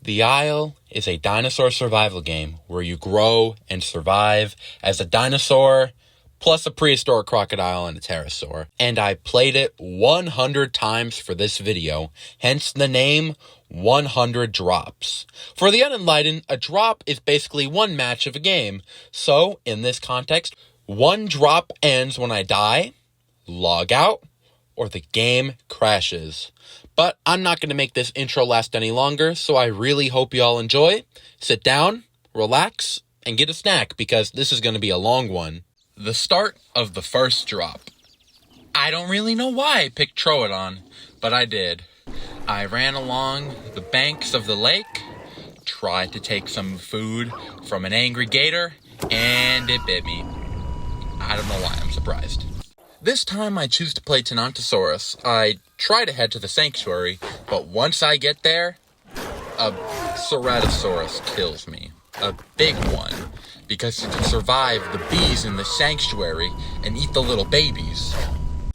The Isle is a dinosaur survival game where you grow and survive as a dinosaur plus a prehistoric crocodile and a pterosaur. And I played it 100 times for this video, hence the name 100 Drops. For the unenlightened, a drop is basically one match of a game. So, in this context, one drop ends when I die, log out, or the game crashes. But I'm not going to make this intro last any longer, so I really hope you all enjoy. Sit down, relax, and get a snack because this is going to be a long one. The start of the first drop. I don't really know why I picked Troodon, but I did. I ran along the banks of the lake, tried to take some food from an angry gator, and it bit me. I don't know why I'm surprised. This time I choose to play Tenontosaurus. I try to head to the Sanctuary, but once I get there, a Ceratosaurus kills me. A big one, because it can survive the bees in the Sanctuary and eat the little babies.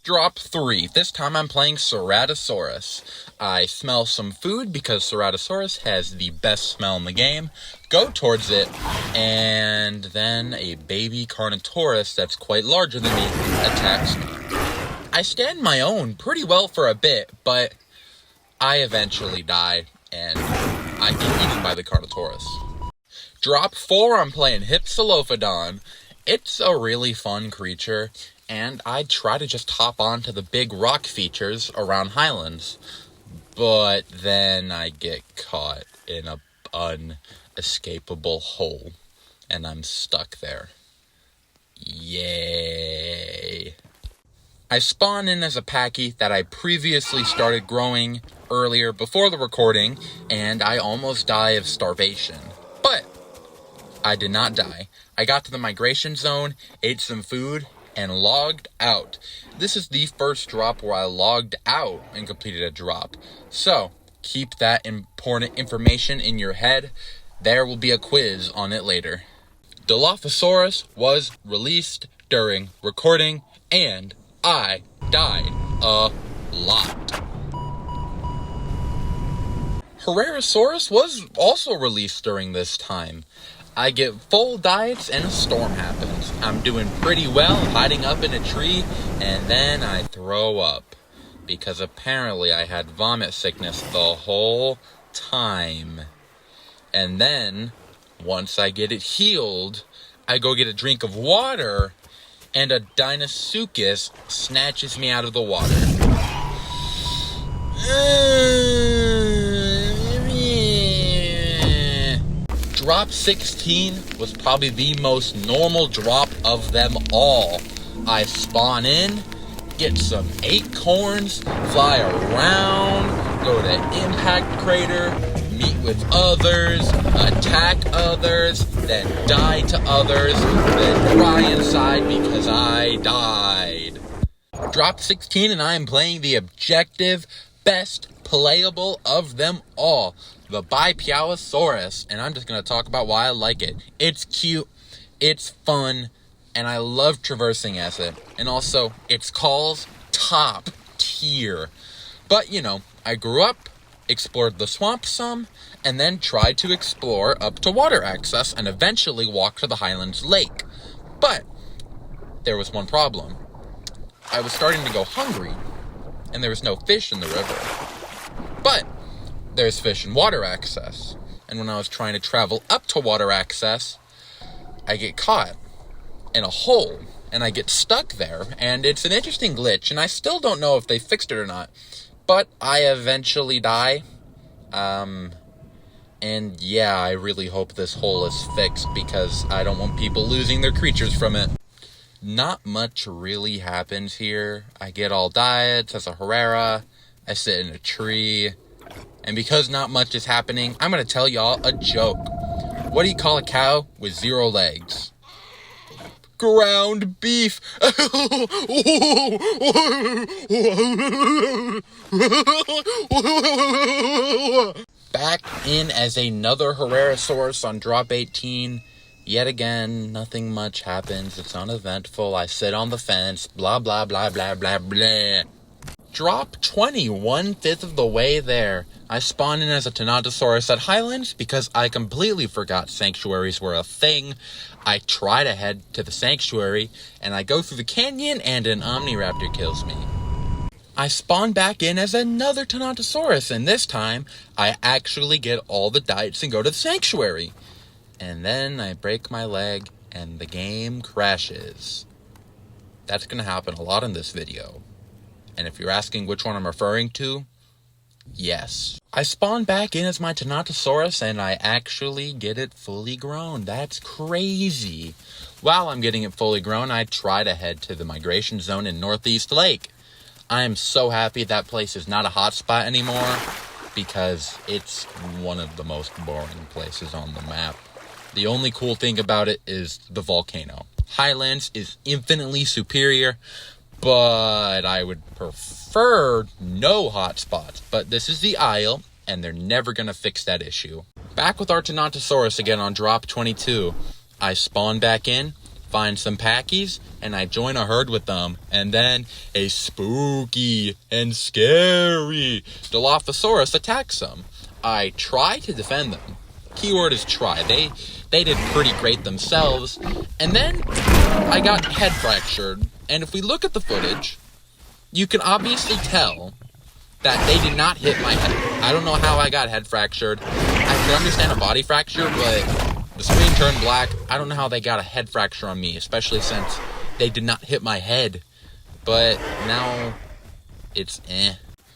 Drop 3. This time I'm playing Ceratosaurus. I smell some food because Ceratosaurus has the best smell in the game. Go towards it, and then a baby Carnotaurus that's quite larger than me attacks me. I stand my own pretty well for a bit, but I eventually die, and I get eaten by the Carnotaurus. Drop 4, I'm playing Hypsilophodon. It's a really fun creature, and I try to just hop onto the big rock features around Highlands. But then I get caught in a unescapable hole, and I'm stuck there. Yay. I spawn in as a Packy that I previously started growing earlier before the recording, and I almost die of starvation. But I did not die. I got to the migration zone, ate some food, and logged out. This is the first drop where I logged out and completed a drop. So, keep that important information in your head. There will be a quiz on it later. Dilophosaurus was released during recording, and I died a lot. Herrerasaurus was also released during this time. I get full diets and a storm happens. I'm doing pretty well, hiding up in a tree, and then I throw up. Because apparently I had vomit sickness the whole time. And then, once I get it healed, I go get a drink of water, and a Deinosuchus snatches me out of the water. Drop 16 was probably the most normal drop of them all. I spawn in, get some acorns, fly around, go to impact crater, meet with others, attack others, then die to others, then cry inside because I died. Drop 16 and I am playing the objective best playable of them all, the Bipialosaurus, and I'm just going to talk about why I like it. It's cute, it's fun, and I love traversing as it, and also, its calls, top tier. But, you know, I grew up, explored the swamp some, and then tried to explore up to water access, and eventually walked to the Highlands Lake. But, there was one problem. I was starting to go hungry, and there was no fish in the river. But there's fish and water access. And when I was trying to travel up to water access, I get caught in a hole, and I get stuck there. And it's an interesting glitch, and I still don't know if they fixed it or not. But I eventually die. And yeah, I really hope this hole is fixed because I don't want people losing their creatures from it. Not much really happens here. I get all diets as a Herrera. I sit in a tree. And because not much is happening, I'm going to tell y'all a joke. What do you call a cow with 0 legs? Ground beef. Back in as another Herrerasaurus on drop 18. Yet again, nothing much happens. It's uneventful. I sit on the fence. Blah, blah, blah, blah, blah, blah. Drop 20, 1/5 of the way there. I spawned in as a Thanatosaurus at Highlands because I completely forgot Sanctuaries were a thing. I try to head to the Sanctuary, and I go through the canyon, and an Omniraptor kills me. I spawn back in as another Thanatosaurus, and this time, I actually get all the diets and go to the Sanctuary. And then I break my leg, and the game crashes. That's going to happen a lot in this video. And if you're asking which one I'm referring to, yes. I spawn back in as my Thanatosaurus, and I actually get it fully grown. That's crazy. While I'm getting it fully grown, I try to head to the migration zone in Northeast Lake. I am so happy that place is not a hotspot anymore, because it's one of the most boring places on the map. The only cool thing about it is the volcano. Highlands is infinitely superior, but I would prefer no hotspots. But this is the Isle, and they're never going to fix that issue. Back with our Thanatosaurus again on drop 22. I spawn back in, find some Packies, and I join a herd with them. And then a spooky and scary Dilophosaurus attacks them. I try to defend them. Keyword is try. They did pretty great themselves. And then I got head fractured. And if we look at the footage, you can obviously tell that they did not hit my head. I don't know how I got head fractured. I can understand a body fracture, but the screen turned black. I don't know how they got a head fracture on me, especially since they did not hit my head. But now it's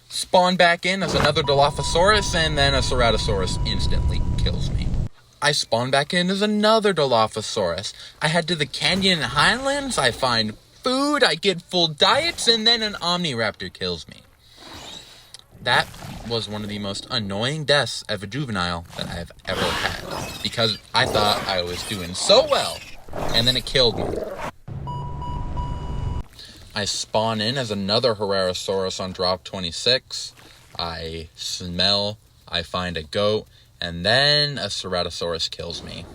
Spawn back in as another Dilophosaurus, and then a Ceratosaurus instantly kills me. I spawn back in as another Dilophosaurus. I head to the canyon and highlands, I find food, I get full diets, and then an Omniraptor kills me. That was one of the most annoying deaths of a juvenile that I've ever had, because I thought I was doing so well, and then it killed me. I spawn in as another Herrerasaurus on drop 26. I smell, I find a goat, and then a Ceratosaurus kills me.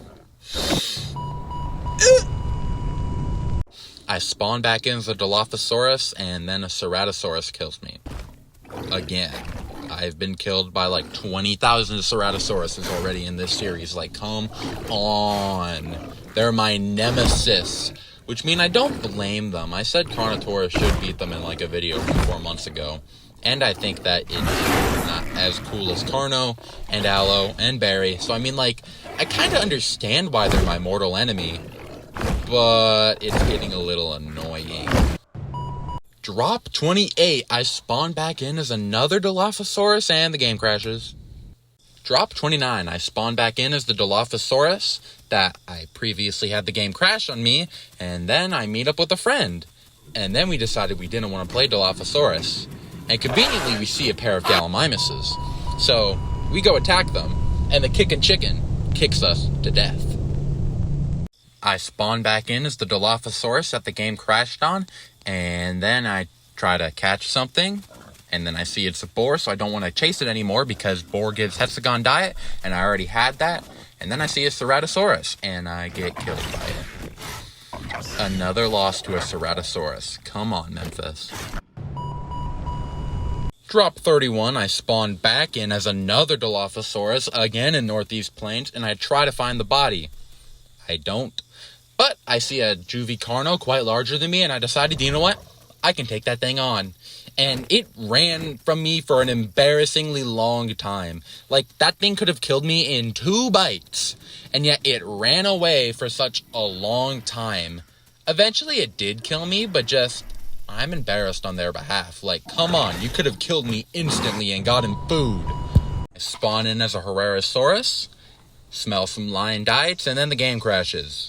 I spawn back in as a Dilophosaurus, and then a Ceratosaurus kills me. Again. I've been killed by like 20,000 Ceratosauruses already in this series. Like, come on. They're my nemesis. Which means I don't blame them. I said Carnotaurus should beat them in like a video from 4 months ago. And I think that it's not as cool as Carno and Aloe and Barry. So I mean, like, I kind of understand why they're my mortal enemy. But it's getting a little annoying. Drop 28, I spawn back in as another Dilophosaurus, and the game crashes. Drop 29, I spawn back in as the Dilophosaurus that I previously had the game crash on me, and then I meet up with a friend. And then we decided we didn't want to play Dilophosaurus. And conveniently, we see a pair of Gallimimuses. So, we go attack them, and the kickin' chicken kicks us to death. I spawn back in as the Dilophosaurus that the game crashed on, and then I try to catch something, and then I see it's a boar, so I don't want to chase it anymore because boar gives hexagon diet, and I already had that. And then I see a Ceratosaurus, and I get killed by it. Another loss to a Ceratosaurus. Come on, Memphis. Drop 31, I spawn back in as another Dilophosaurus, again in Northeast Plains, and I try to find the body. I don't. But I see a Juvie Carno quite larger than me, and I decided, you know what? I can take that thing on. And it ran from me for an embarrassingly long time. Like, that thing could have killed me in 2 bites. And yet it ran away for such a long time. Eventually it did kill me, but just, I'm embarrassed on their behalf. Like, come on, you could have killed me instantly and gotten food. I spawn in as a Herrerasaurus, smell some lion diets, and then the game crashes.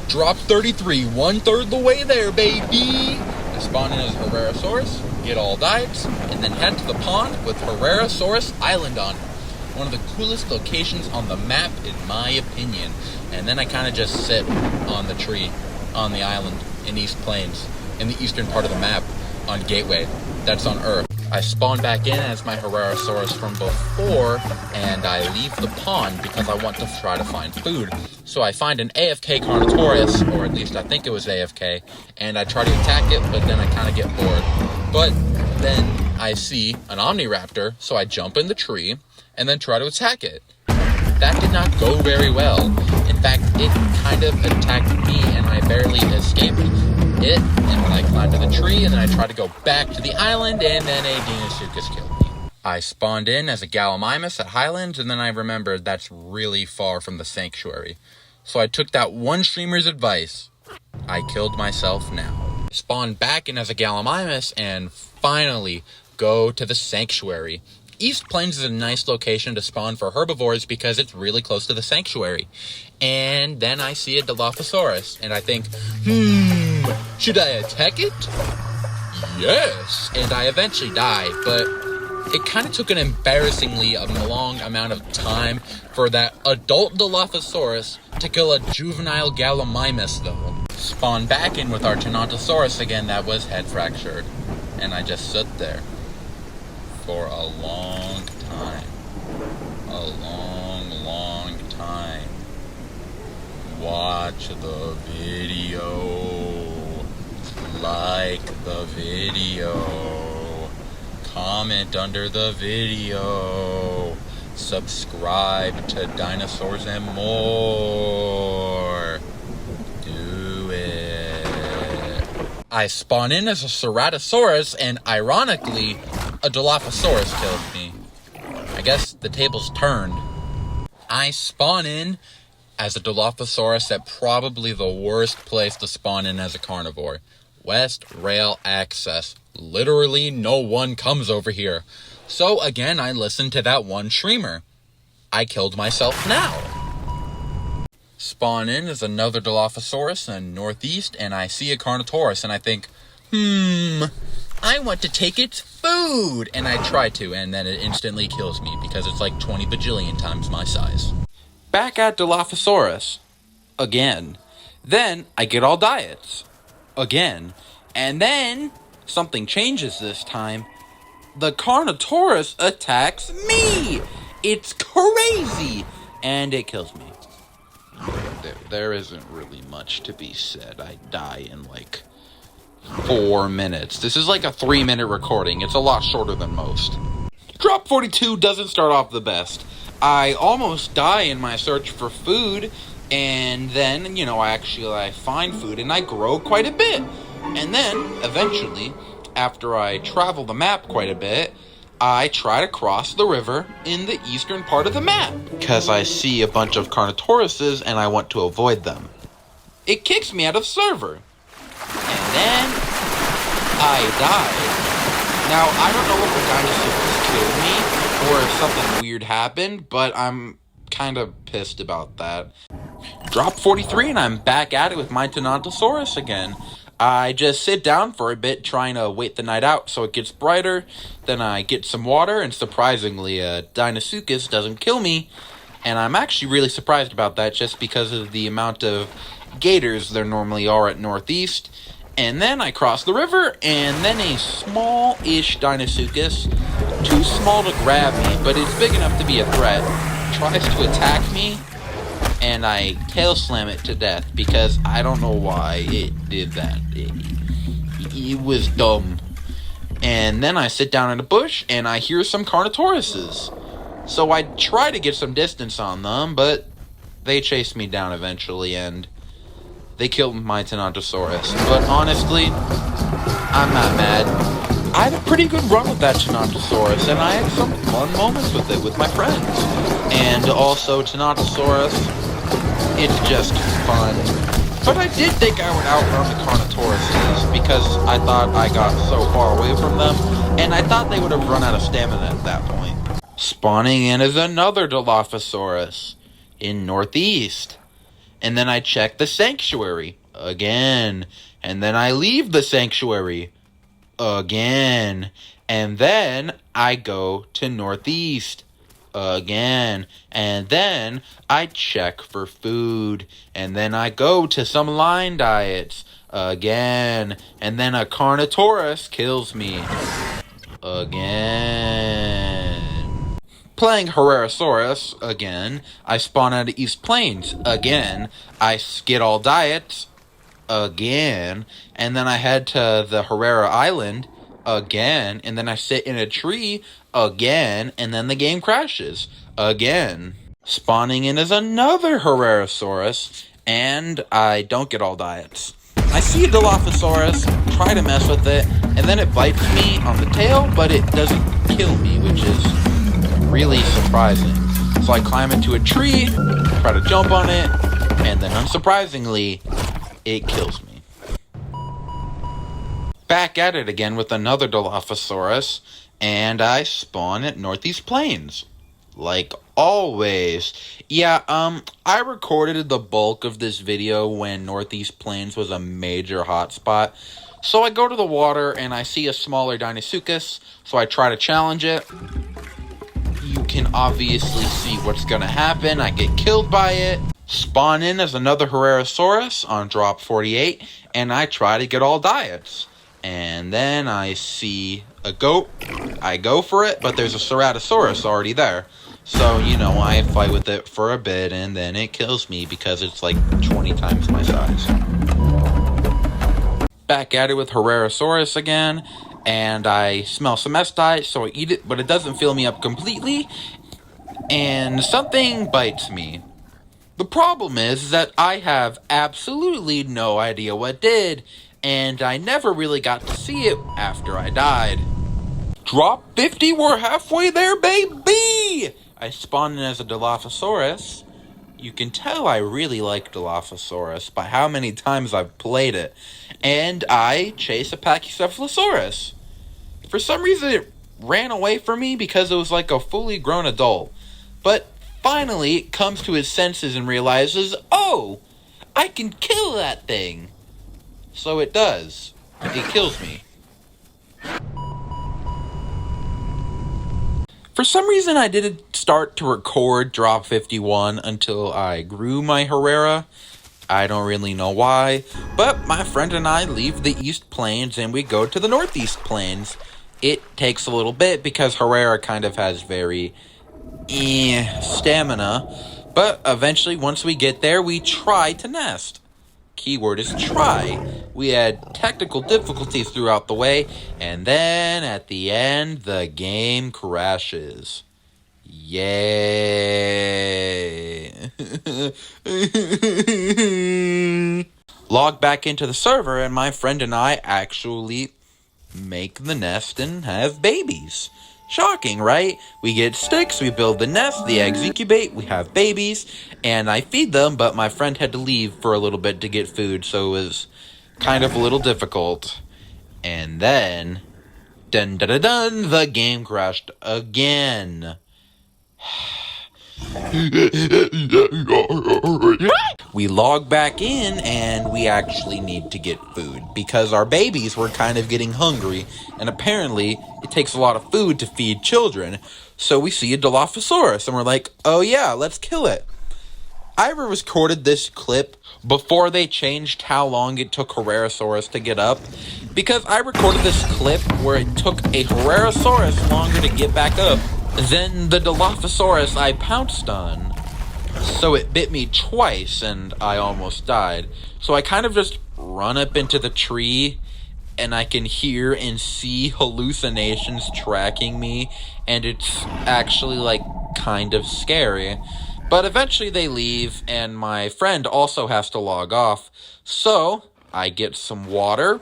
Drop 33, 1/3 the way there, baby! I spawn in as Herrerasaurus, get all diets, and then head to the pond with Herrerasaurus Island on it. One of the coolest locations on the map, in my opinion. And then I kind of just sit on the tree, on the island, in East Plains, in the eastern part of the map, on Gateway. That's on Earth. I spawn back in as my Herrerasaurus from before, and I leave the pond because I want to try to find food. So I find an AFK Carnotaurus, or at least I think it was AFK, and I try to attack it, but then I kind of get bored. But then I see an Omniraptor, so I jump in the tree, and then try to attack it. That did not go very well. In fact, it kind of attacked me, and I barely escaped it, and then I climbed to the tree, and then I tried to go back to the island, and then a Deinosuchus killed me. I spawned in as a Gallimimus at Highlands, and then I remembered that's really far from the Sanctuary. So I took that one streamer's advice. I killed myself now. Spawned back in as a Gallimimus, and finally go to the Sanctuary. East Plains is a nice location to spawn for herbivores because it's really close to the Sanctuary. And then I see a Dilophosaurus, and I think, should I attack it? Yes! And I eventually die, but it kind of took an embarrassingly long amount of time for that adult Dilophosaurus to kill a juvenile Gallimimus, though. Spawn back in with our Tenontosaurus again that was head fractured. And I just stood there for a long time. A long time. Watch the video. Like the video. Comment under the video. Subscribe to Dinosaurs and More. Do it. I spawn in as a Ceratosaurus, and ironically, a Dilophosaurus killed me. I guess the tables turned. I spawn in as a Dilophosaurus at probably the worst place to spawn in as a carnivore. West Rail Access. Literally no one comes over here. So again, I listened to that one streamer. I killed myself now. Spawn in as another Dilophosaurus in Northeast, and I see a Carnotaurus, and I think, I want to take its food! And I try to, and then it instantly kills me, because it's like 20 bajillion times my size. Back at Dilophosaurus. Again. Then, I get all diets. Again. And then, something changes this time. The Carnotaurus attacks me! It's crazy! And it kills me. There isn't really much to be said. I die in like 4 minutes. This is like a 3-minute recording. It's a lot shorter than most. Drop 42 doesn't start off the best. I almost die in my search for food, and then, I find food, and I grow quite a bit. And then, eventually, after I travel the map quite a bit, I try to cross the river in the eastern part of the map, because I see a bunch of Carnotauruses, and I want to avoid them. It kicks me out of server. And then, I died. Now, I don't know if the dinosaurs killed me, or if something weird happened, but I'm kind of pissed about that. Drop 43, and I'm back at it with my Tenontosaurus again. I just sit down for a bit, trying to wait the night out so it gets brighter. Then I get some water, and surprisingly, Deinosuchus doesn't kill me. And I'm actually really surprised about that, just because of the amount of gators there normally are at Northeast. And then I cross the river, and then a small-ish Deinosuchus, too small to grab me, but it's big enough to be a threat, tries to attack me, and I tail slam it to death, because I don't know why it did that. It was dumb. And then I sit down in a bush, and I hear some Carnotauruses. So I try to get some distance on them, but they chase me down eventually, and they killed my Tenontosaurus. But honestly, I'm not mad. I had a pretty good run with that Tenontosaurus, and I had some fun moments with it with my friends. And also, Tenontosaurus, it's just fun. But I did think I would outrun the Carnotauruses, because I thought I got so far away from them, and I thought they would have run out of stamina at that point. Spawning in is another Dilophosaurus in Northeast. And then I check the Sanctuary again. And then I leave the Sanctuary again. And then I go to Northeast again. And then I check for food. And then I go to some line diets again. And then a Carnotaurus kills me again. Playing Herrerasaurus again. I spawn out of East Plains again. I skid all diets again. And then I head to the Herrera Island again. And then I sit in a tree again. And then the game crashes again. Spawning in is another Herrerasaurus. And I don't get all diets. I see a Dilophosaurus, try to mess with it, and then it bites me on the tail, but it doesn't kill me, which is really surprising. So I climb into a tree, try to jump on it, and then unsurprisingly, it kills me. Back at it again with another Dilophosaurus, and I spawn at Northeast Plains. Like always. Yeah, I recorded the bulk of this video when Northeast Plains was a major hotspot. So I go to the water and I see a smaller Deinosuchus, so I try to challenge it. You can obviously see what's gonna happen. I get killed by it. Spawn in as another Herrerasaurus on drop 48, and I try to get all diets. And then I see a goat. I go for it, but there's a Ceratosaurus already there. So, you know, I fight with it for a bit, and then it kills me because it's like 20 times my size. Back at it with Herrerasaurus again, and I smell some Semesti, so I eat it, but it doesn't fill me up completely, and something bites me. The problem is that I have absolutely no idea what did, and I never really got to see it after I died. Drop 50, we're halfway there, baby! I spawned in as a Dilophosaurus. You can tell I really like Dilophosaurus by how many times I've played it. And I chase a Pachycephalosaurus. For some reason it ran away from me because it was like a fully grown adult. But finally it comes to his senses and realizes, oh, I can kill that thing. So it does. It kills me. For some reason, I didn't start to record Drop 51 until I grew my Herrera. I don't really know why, but my friend and I leave the East Plains and we go to the Northeast Plains. It takes a little bit because Herrera kind of has very stamina, but eventually once we get there, we try to nest. Keyword is try. We had technical difficulties throughout the way, and then at the end, the game crashes. Yay. Log back into the server, and my friend and I actually make the nest and have babies. Shocking, right? We get sticks, we build the nest, the eggs incubate, we have babies, and I feed them, but my friend had to leave for a little bit to get food, so it was kind of a little difficult. And then, dun dun dun dun, the game crashed again. We log back in and we actually need to get food because our babies were kind of getting hungry, and apparently it takes a lot of food to feed children. So we see a Dilophosaurus and we're like, oh yeah, let's kill it. I recorded this clip before they changed how long it took Herrerasaurus to get up, because I recorded this clip where it took a Herrerasaurus longer to get back up than the Dilophosaurus I pounced on. So it bit me twice and I almost died. So I kind of just run up into the tree and I can hear and see hallucinations tracking me, and it's actually like kind of scary. But eventually they leave and my friend also has to log off. So I get some water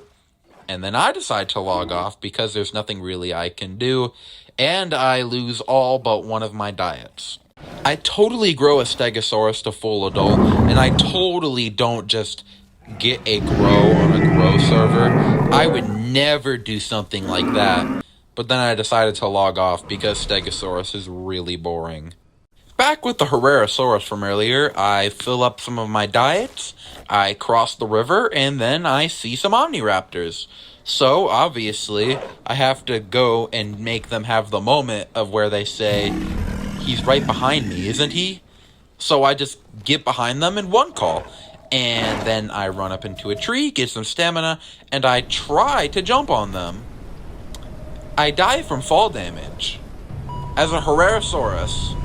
and then I decide to log off because there's nothing really I can do, and I lose all but one of my diets. I totally grow a Stegosaurus to full adult, and I totally don't just get a grow on a grow server. I would never do something like that, but then I decided to log off because Stegosaurus is really boring. Back with the Herrerasaurus from earlier, I fill up some of my diets, I cross the river, and then I see some Omniraptors. So, obviously, I have to go and make them have the moment of where they say, he's right behind me, isn't he? So I just get behind them in one call. And then I run up into a tree, get some stamina, and I try to jump on them. I die from fall damage. As a Herrerasaurus,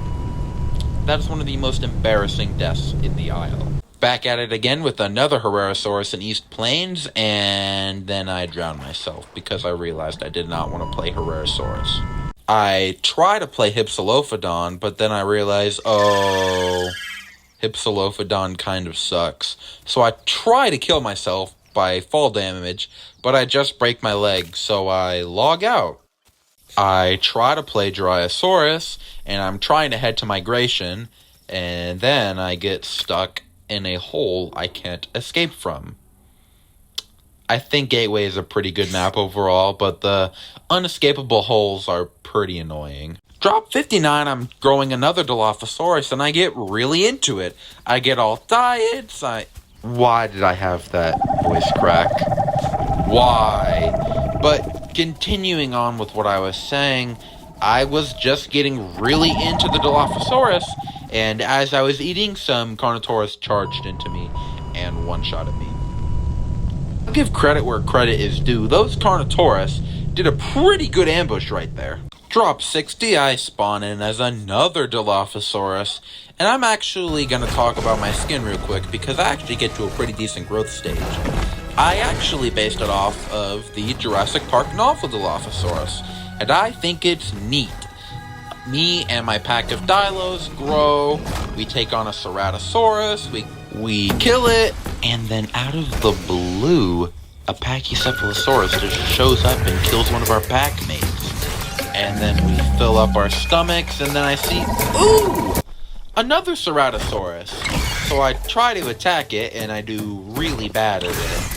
that's one of the most embarrassing deaths in the Isle. Back at it again with another Herrerasaurus in East Plains, and then I drowned myself because I realized I did not want to play Herrerasaurus. I try to play Hypsilophodon, but then I realized, oh, Hypsilophodon kind of sucks. So I try to kill myself by fall damage, but I just break my leg, so I log out. I try to play Dryosaurus, and I'm trying to head to Migration, and then I get stuck in a hole I can't escape from. I think Gateway is a pretty good map overall, but the unescapable holes are pretty annoying. Drop 59, I'm growing another Dilophosaurus, and I get really into it. I get all diets, Why did I have that voice crack? Why? But continuing on with what I was saying, I was just getting really into the Dilophosaurus, and as I was eating, some Carnotaurus charged into me and one-shotted me. I'll give credit where credit is due. Those Carnotaurus did a pretty good ambush right there. Drop 60, I spawn in as another Dilophosaurus, and I'm actually going to talk about my skin real quick because I actually get to a pretty decent growth stage. I actually based it off of the Jurassic Park novel Dilophosaurus, and I think it's neat. Me and my pack of Dilos grow, we take on a Ceratosaurus, we kill it, and then out of the blue, a Pachycephalosaurus just shows up and kills one of our pack mates. And then we fill up our stomachs, and then I see, ooh, another Ceratosaurus. So I try to attack it, and I do really bad at it.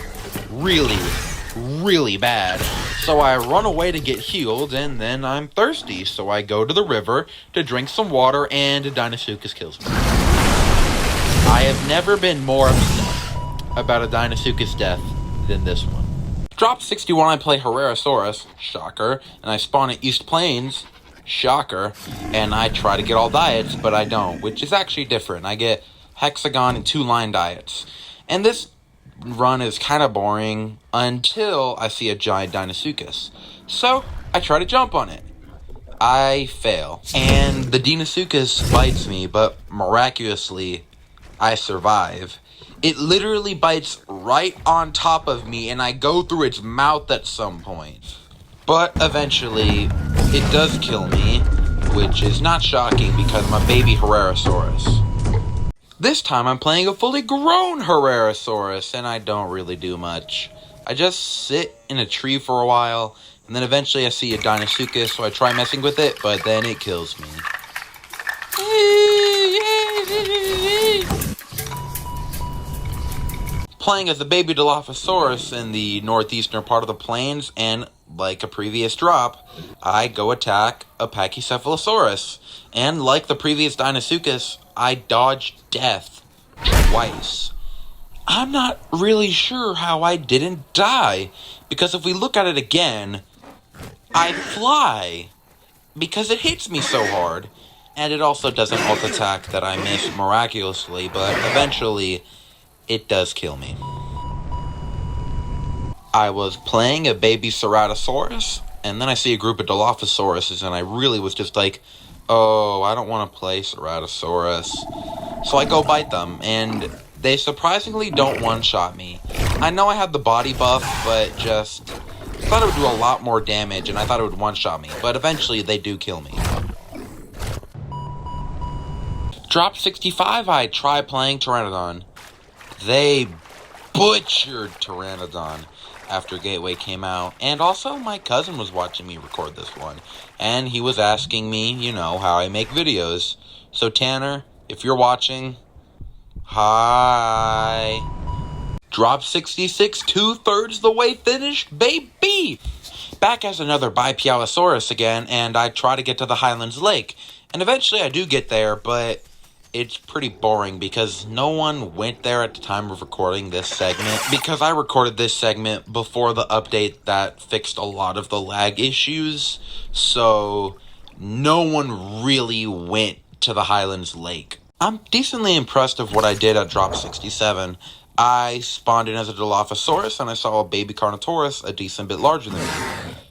Really bad. So I run away to get healed, and then I'm thirsty. So I go to the river to drink some water, and Deinosuchus kills me. I have never been more upset about a Deinosuchus death than this one. Drop 61, I play Herrerasaurus, shocker, and I spawn at East Plains, shocker, and I try to get all diets, but I don't, which is actually different. I get hexagon and 2-line diets. And this run is kind of boring until I see a giant Deinosuchus. So I try to jump on it. I fail. And the Deinosuchus bites me, but miraculously, I survive. It literally bites right on top of me, and I go through its mouth at some point. But eventually, it does kill me, which is not shocking because I'm a baby Herrerasaurus. This time I'm playing a fully grown Herrerasaurus, and I don't really do much. I just sit in a tree for a while, and then eventually I see a Deinosuchus, so I try messing with it, but then it kills me. Playing as a baby Dilophosaurus in the northeastern part of the plains, and like a previous drop, I go attack a Pachycephalosaurus. And like the previous Deinosuchus, I dodged death twice. I'm not really sure how I didn't die, because if we look at it again, I fly, because it hits me so hard. And it also does an ult attack that I miss miraculously, but eventually it does kill me. I was playing a baby Ceratosaurus, and then I see a group of Dilophosauruses, and I really was just like, oh, I don't want to play Ceratosaurus. So I go bite them, and they surprisingly don't one-shot me. I know I have the body buff, but just thought it would do a lot more damage, and I thought it would one-shot me, but eventually they do kill me. Drop 65, I try playing Pteranodon. They butchered Pteranodon after Gateway came out. And also, my cousin was watching me record this one. And he was asking me, you know, how I make videos. So, Tanner, if you're watching, hi. Drop 66, 2/3 the way finished, baby! Back as another Bipialosaurus again, and I try to get to the Highlands Lake. And eventually I do get there, but it's pretty boring because no one went there at the time of recording this segment, because I recorded this segment before the update that fixed a lot of the lag issues, so no one really went to the Highlands Lake. I'm decently impressed of what I did at drop 67. I spawned in as a Dilophosaurus, and I saw a baby Carnotaurus a decent bit larger than me.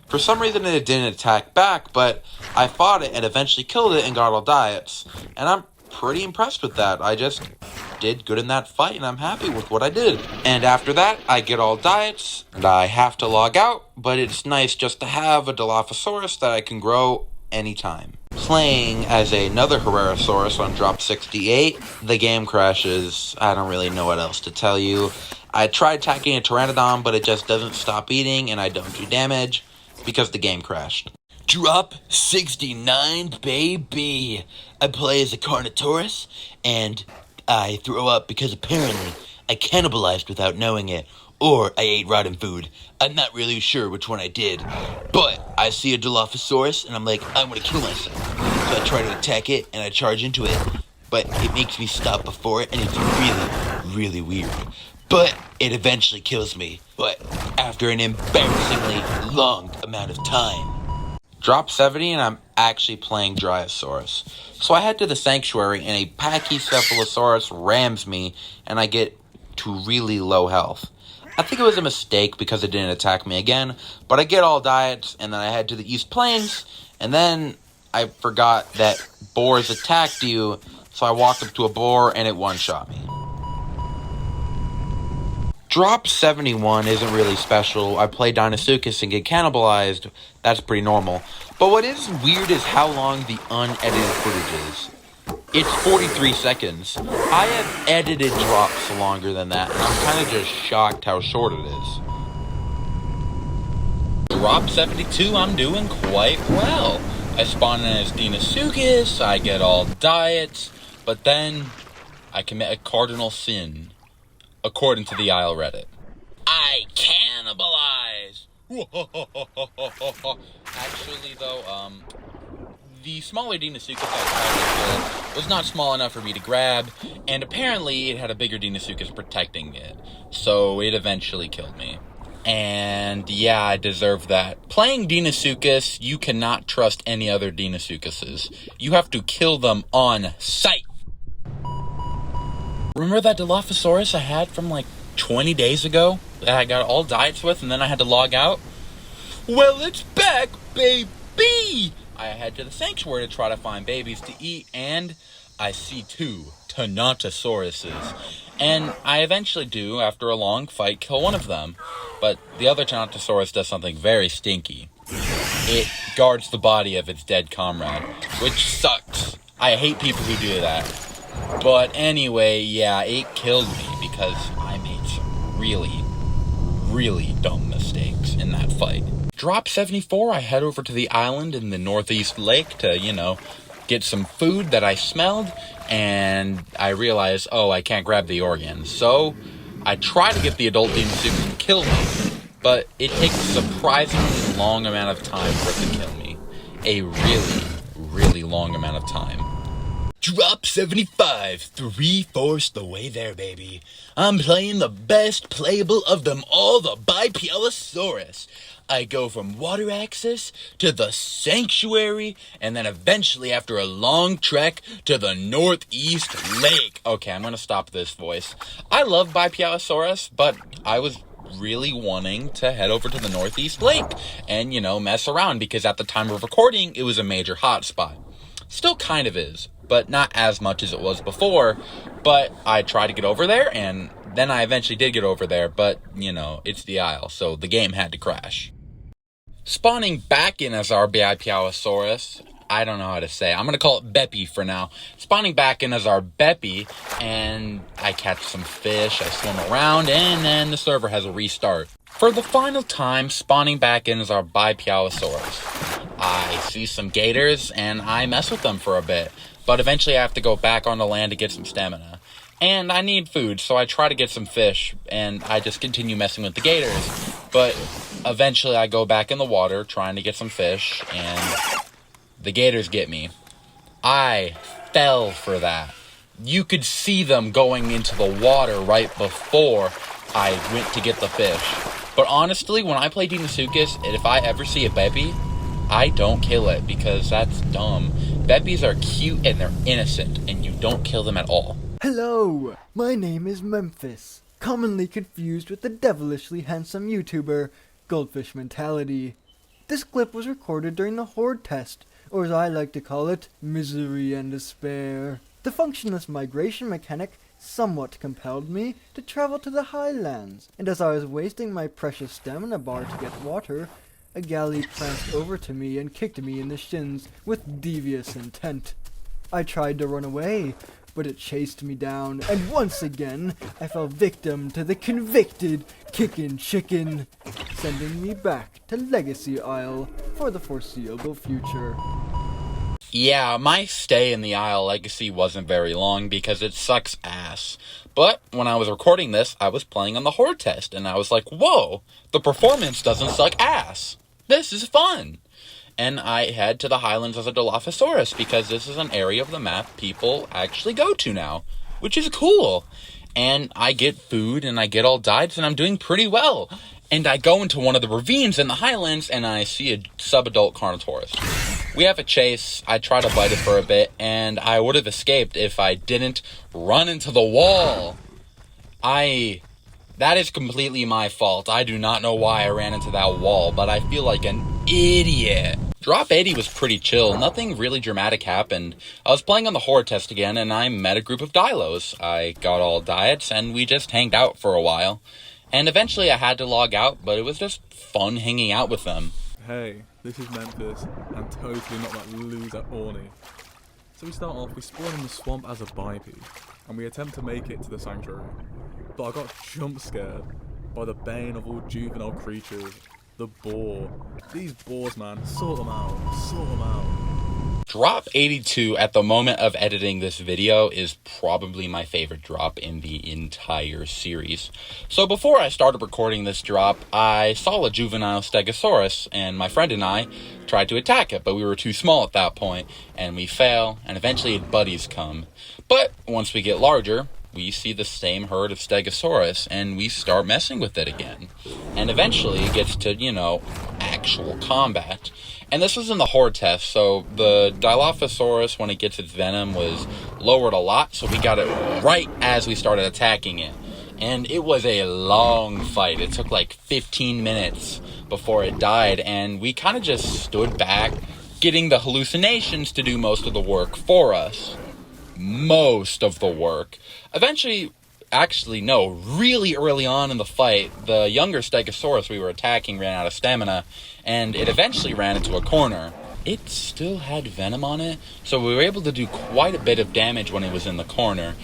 For some reason it didn't attack back, but I fought it and eventually killed it and got all diets. And I'm pretty impressed with that. I just did good in that fight and I'm happy with what I did. And after that, I get all diets and I have to log out, but it's nice just to have a Dilophosaurus that I can grow anytime. Playing as another Herrerasaurus on drop 68, the game crashes. I don't really know what else to tell you. I tried attacking a Pteranodon, but it just doesn't stop eating and I don't do damage because the game crashed. Drop 69, baby. I play as a Carnotaurus, and I throw up because apparently I cannibalized without knowing it, or I ate rotten food. I'm not really sure which one I did, but I see a Dilophosaurus, and I'm like, I'm gonna kill myself. So I try to attack it, and I charge into it, but it makes me stop before it, and it's really, really weird. But it eventually kills me, but after an embarrassingly long amount of time. Drop 70 and I'm actually playing Dryosaurus. So I head to the Sanctuary and a Pachycephalosaurus rams me and I get to really low health. I think it was a mistake because it didn't attack me again, but I get all diets and then I head to the East Plains and then I forgot that boars attacked you, so I walked up to a boar and it one-shot me. Drop 71 isn't really special. I play Deinosuchus and get cannibalized. That's pretty normal. But what is weird is how long the unedited footage is. It's 43 seconds. I have edited drops longer than that, and I'm kind of just shocked how short it is. Drop 72, I'm doing quite well. I spawn in as Deinosuchus, I get all diets, but then I commit a cardinal sin. According to the Isle Reddit, I cannibalize. Actually, though, the smaller Deinosuchus I tried to kill was not small enough for me to grab, and apparently it had a bigger Deinosuchus protecting it, so it eventually killed me. And yeah, I deserve that. Playing Deinosuchus, you cannot trust any other Deinosuchuses. You have to kill them on sight. Remember that Dilophosaurus I had from like 20 days ago that I got all diets with and then I had to log out? Well, it's back, baby! I head to the Sanctuary to try to find babies to eat, and I see two Tanontosauruses. And I eventually do, after a long fight, kill one of them. But the other Tanontosaurus does something very stinky. It guards the body of its dead comrade, which sucks. I hate people who do that. But anyway, yeah, it killed me because I made some really, really dumb mistakes in that fight. Drop 74, I head over to the island in the Northeast Lake to, get some food that I smelled, and I realize, I can't grab the organs. So I try to get the adult Deinosuchus to kill me, but it takes a surprisingly long amount of time for it to kill me. A really, really long amount of time. Drop 75, 3/4 the way there, baby. I'm playing the best playable of them all, the Bipyalosaurus. I go from water access to the Sanctuary, and then eventually, after a long trek, to the Northeast Lake. Okay, I'm gonna stop this voice. I love Bipyalosaurus, but I was really wanting to head over to the Northeast Lake and, mess around, because at the time of recording, it was a major hotspot. Still kind of is, but not as much as it was before. But I tried to get over there, and then I eventually did get over there, but, it's the Isle, so the game had to crash. Spawning back in as our Bipyalosaurus, I don't know how to say. I'm going to call it Beppy for now. Spawning back in as our Beppy, and I catch some fish, I swim around, and then the server has a restart. For the final time, spawning back in as our Bipyalosaurus. I see some gators, and I mess with them for a bit, but eventually I have to go back on the land to get some stamina. And I need food, so I try to get some fish, and I just continue messing with the gators. But eventually I go back in the water trying to get some fish, and the gators get me. I fell for that. You could see them going into the water right before I went to get the fish. But honestly, when I play Deinosuchus, and if I ever see a Beppy, I don't kill it, because that's dumb. Beppies are cute and they're innocent, and you don't kill them at all. Hello, my name is Memphis, commonly confused with the devilishly handsome YouTuber, GoldFish Mentality. This clip was recorded during the horde test, or as I like to call it, misery and despair. The functionless migration mechanic somewhat compelled me to travel to the highlands, and as I was wasting my precious stamina bar to get water, a galley pranced over to me and kicked me in the shins with devious intent. I tried to run away, but it chased me down, and once again, I fell victim to the convicted kickin' chicken, sending me back to Legacy Isle for the foreseeable future. Yeah, my stay in the Isle Legacy wasn't very long because it sucks ass. But when I was recording this, I was playing on the Horde test, and I was like, whoa, the performance doesn't suck ass. This is fun. And I head to the Highlands as a Dilophosaurus because this is an area of the map people actually go to now, which is cool. And I get food, and I get all diets, and I'm doing pretty well. And I go into one of the ravines in the Highlands, and I see a subadult Carnotaurus. We have a chase. I try to bite it for a bit, and I would have escaped if I didn't run into the wall. That is completely my fault. I do not know why I ran into that wall, but I feel like an idiot. Drop 80 was pretty chill. Nothing really dramatic happened. I was playing on the Horde test again, and I met a group of Dilos. I got all diets, and we just hanged out for a while. And eventually I had to log out, but it was just fun hanging out with them. Hey, this is Memphis. I'm totally not that loser Orni. So we start off, we spawn in the swamp as a bipede, and we attempt to make it to the Sanctuary. But I got jump scared by the bane of all juvenile creatures, the boar. These boars, man, sort them out, sort them out. Drop 82 at the moment of editing this video is probably my favorite drop in the entire series. So before I started recording this drop, I saw a juvenile Stegosaurus, and my friend and I tried to attack it, but we were too small at that point, and we fail, and eventually buddies come. But once we get larger, we see the same herd of Stegosaurus, and we start messing with it again. And eventually it gets to, actual combat. And this was in the Horde test, so the Dilophosaurus, when it gets its venom, was lowered a lot, so we got it right as we started attacking it. And it was a long fight. It took like 15 minutes before it died, and we kind of just stood back, getting the hallucinations to do most of the work for us. Most of the work. Eventually, really early on in the fight, the younger Stegosaurus we were attacking ran out of stamina, and it eventually ran into a corner. It still had venom on it, so we were able to do quite a bit of damage when it was in the corner.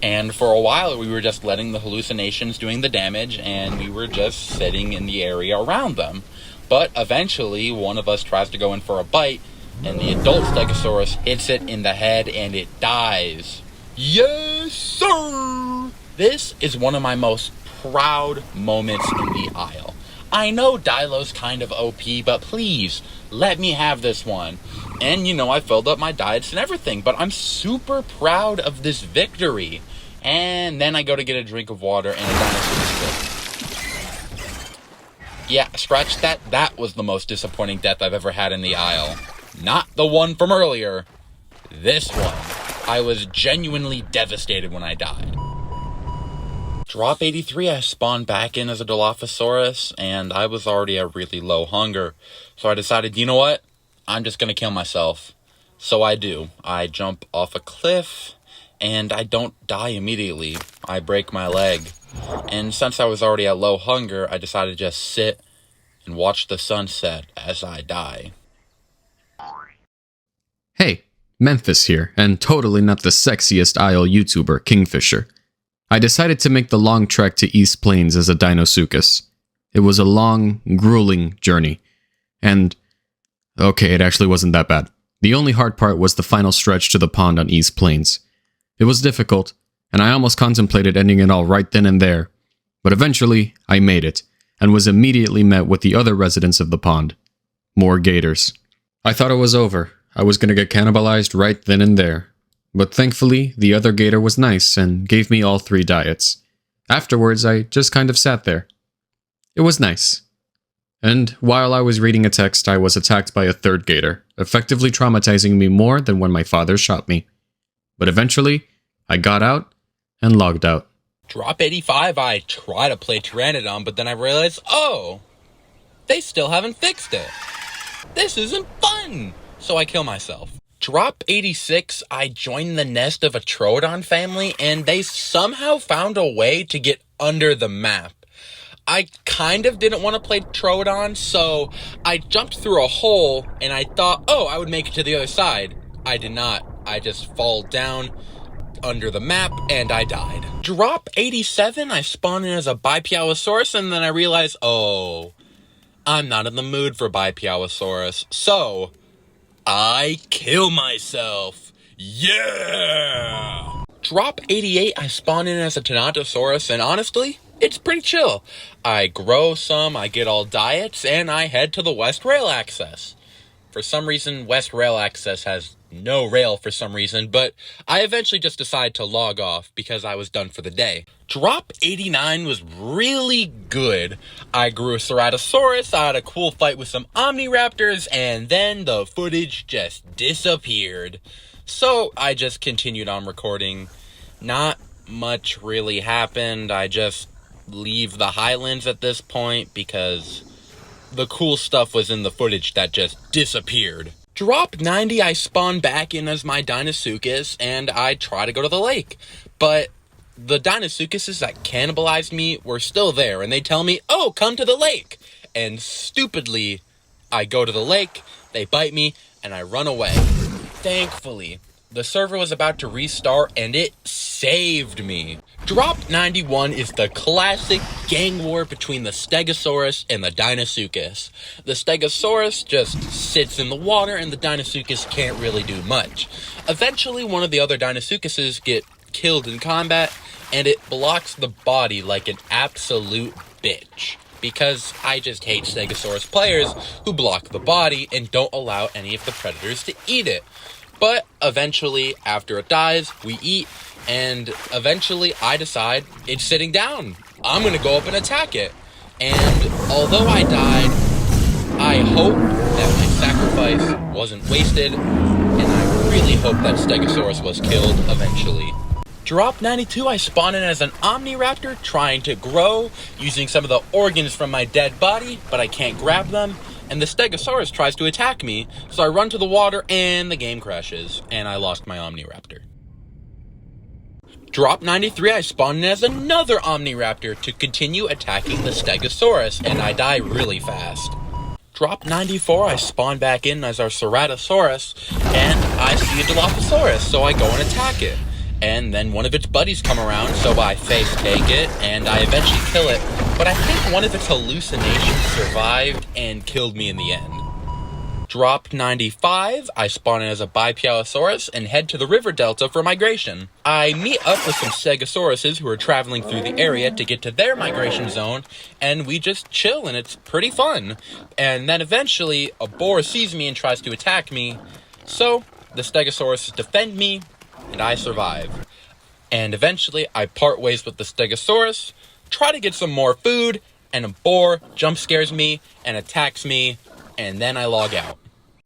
And for a while, we were just letting the hallucinations doing the damage, and we were just sitting in the area around them. But eventually, one of us tries to go in for a bite, and the adult Stegosaurus hits it in the head, and it dies. Yes, sir! This is one of my most proud moments in the Isle. I know Dilo's kind of OP, but please, let me have this one. And, I filled up my diets and everything, but I'm super proud of this victory. And then I go to get a drink of water, and a dinosaur is Yeah, scratch that. That was the most disappointing death I've ever had in the Isle. Not the one from earlier. This one. I was genuinely devastated when I died. Drop 83, I spawned back in as a Dilophosaurus, and I was already at really low hunger. So I decided, you know what? I'm just gonna kill myself. So I do. I jump off a cliff, and I don't die immediately. I break my leg. And since I was already at low hunger, I decided to just sit and watch the sunset as I die. Hey, Memphis here, and totally not the sexiest Isle YouTuber, KingFisher. I decided to make the long trek to East Plains as a Dinosuchus. It was a long, grueling journey. And, okay, it actually wasn't that bad. The only hard part was the final stretch to the pond on East Plains. It was difficult, and I almost contemplated ending it all right then and there. But eventually, I made it, and was immediately met with the other residents of the pond. More gators. I thought it was over. I was gonna get cannibalized right then and there. But thankfully, the other gator was nice and gave me all 3 diets. Afterwards, I just kind of sat there. It was nice. And while I was reading a text, I was attacked by a 3rd gator, effectively traumatizing me more than when my father shot me. But eventually, I got out and logged out. Drop 85, I try to play Pteranodon, but then I realized, they still haven't fixed it. This isn't fun! So I kill myself. Drop 86, I joined the nest of a Troodon family, and they somehow found a way to get under the map. I kind of didn't want to play Troodon, so I jumped through a hole, and I thought, oh, I would make it to the other side. I did not. I just fall down under the map, and I died. Drop 87, I spawned in as a Bipialosaurus, and then I realized, oh, I'm not in the mood for Bipialosaurus, so I kill myself. Yeah! Drop 88, I spawned in as a Thanatosaurus, and honestly, it's pretty chill. I grow some, I get all diets, and I head to the West Rail Access. For some reason, West Rail Access has no rail for some reason, but I eventually just decided to log off because I was done for the day. Drop 89 was really good. I grew a Ceratosaurus, I had a cool fight with some Omniraptors, and then the footage just disappeared. So I just continued on recording. Not much really happened. I just leave the Highlands at this point because the cool stuff was in the footage that just disappeared. Drop 90, I spawn back in as my Deinosuchus, and I try to go to the lake. But the Deinosuchuses that cannibalized me were still there, and they tell me, oh, come to the lake. And stupidly, I go to the lake, they bite me, and I run away. Thankfully, the server was about to restart, and it saved me. Drop 91 is the classic gang war between the Stegosaurus and the Deinosuchus. The Stegosaurus just sits in the water, and the Deinosuchus can't really do much. Eventually, one of the other Deinosuchuses get killed in combat, and it blocks the body like an absolute bitch. Because I just hate Stegosaurus players who block the body and don't allow any of the predators to eat it. But eventually, after it dies, we eat, and eventually I decide it's sitting down. I'm gonna go up and attack it. And although I died, I hope that my sacrifice wasn't wasted, and I really hope that Stegosaurus was killed eventually. Drop 92, I spawn in as an Omniraptor trying to grow, using some of the organs from my dead body, but I can't grab them. And the Stegosaurus tries to attack me, so I run to the water and the game crashes, and I lost my Omniraptor. Drop 93, I spawn in as another Omniraptor to continue attacking the Stegosaurus, and I die really fast. Drop 94, I spawn back in as our Ceratosaurus, and I see a Dilophosaurus, so I go and attack it. And then one of its buddies come around, so I face take it, and I eventually kill it, but I think one of its hallucinations survived and killed me in the end. Drop 95, I spawn in as a Bipialosaurus and head to the river delta for migration. I meet up with some Stegosauruses who are traveling through the area to get to their migration zone, and we just chill, and it's pretty fun. And then eventually, a boar sees me and tries to attack me, so the Stegosauruses defend me, and I survive. And eventually, I part ways with the Stegosaurus, try to get some more food, and a boar jump scares me and attacks me, and then I log out.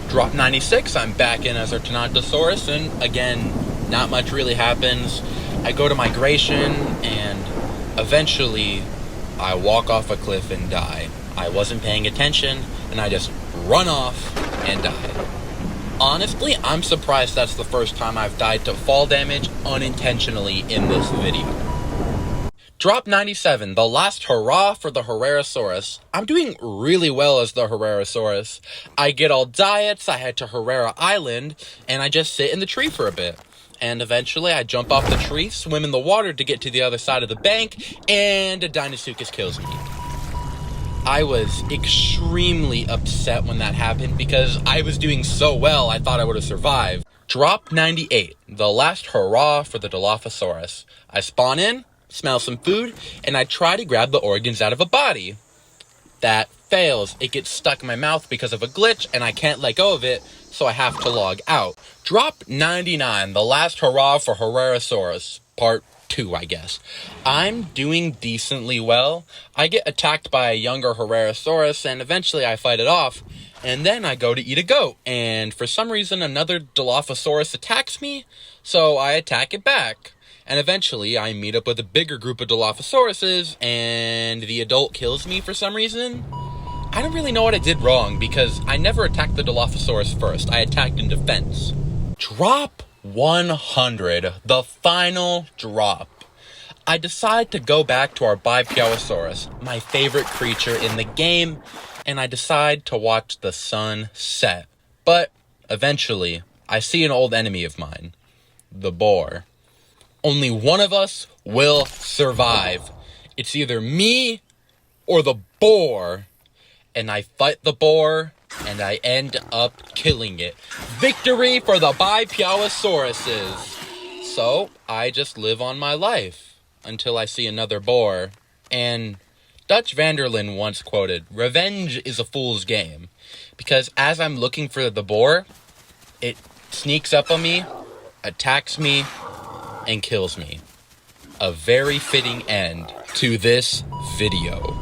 Drop 96, I'm back in as our Thanatosaurus, and again, not much really happens. I go to migration, and eventually, I walk off a cliff and die. I wasn't paying attention, and I just run off and die. Honestly, I'm surprised that's the first time I've died to fall damage unintentionally in this video. Drop 97, the last hurrah for the Herrerasaurus. I'm doing really well as the Herrerasaurus. I get all diets, I head to Herrera Island, and I just sit in the tree for a bit. And eventually I jump off the tree, swim in the water to get to the other side of the bank, and a Deinosuchus kills me. I was extremely upset when that happened because I was doing so well I thought I would have survived. Drop 98, the last hurrah for the Dilophosaurus. I spawn in, smell some food, and I try to grab the organs out of a body. That fails. It gets stuck in my mouth because of a glitch, and I can't let go of it, so I have to log out. Drop 99, the last hurrah for Herrerasaurus. Part 2, I guess. I'm doing decently well. I get attacked by a younger Herrerasaurus, and eventually I fight it off, and then I go to eat a goat, and for some reason another Dilophosaurus attacks me, so I attack it back. And eventually, I meet up with a bigger group of Dilophosauruses, and the adult kills me for some reason. I don't really know what I did wrong because I never attacked the Dilophosaurus first. I attacked in defense. Drop 100, the final drop. I decide to go back to our Bipyosaurus, my favorite creature in the game, and I decide to watch the sun set. But eventually, I see an old enemy of mine, the boar. Only one of us will survive. It's either me or the boar. And I fight the boar, and I end up killing it. Victory for the Bipyosauruses. So, I just live on my life until I see another boar. And Dutch Vanderlyn once quoted, "Revenge is a fool's game." Because as I'm looking for the boar, it sneaks up on me, attacks me, and kills me. A very fitting end to this video.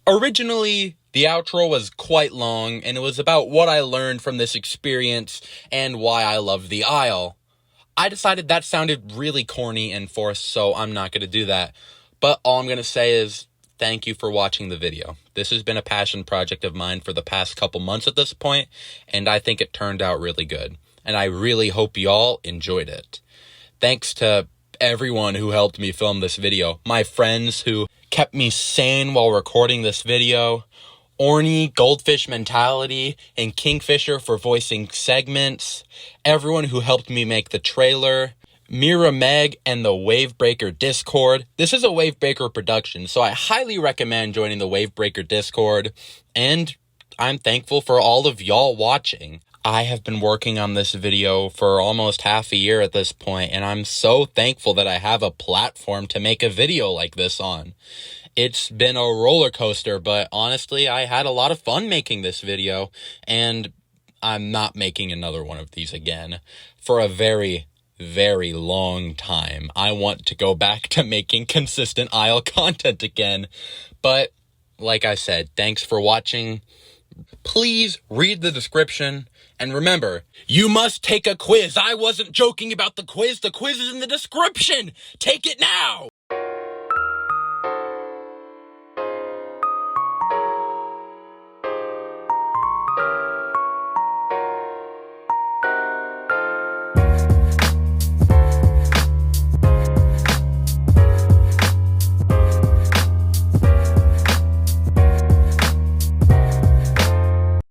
Originally, the outro was quite long, and it was about what I learned from this experience and why I love the Isle. I decided that sounded really corny and forced, so I'm not going to do that. But all I'm going to say is, thank you for watching the video. This has been a passion project of mine for the past couple months at this point, and I think it turned out really good. And I really hope y'all enjoyed it. Thanks to everyone who helped me film this video. My friends who kept me sane while recording this video. Orni, GoldFish Mentality, and KingFisher for voicing segments. Everyone who helped me make the trailer. Mira Meg and the Wavebreaker Discord. This is a Wavebreaker production, so I highly recommend joining the Wavebreaker Discord. And I'm thankful for all of y'all watching. I have been working on this video for almost half a year at this point, and I'm so thankful that I have a platform to make a video like this on. It's been a roller coaster, but honestly, I had a lot of fun making this video, and I'm not making another one of these again for a very, very long time. I want to go back to making consistent Isle content again, but like I said, thanks for watching. Please read the description. And remember, you must take a quiz. I wasn't joking about the quiz. The quiz is in the description. Take it now.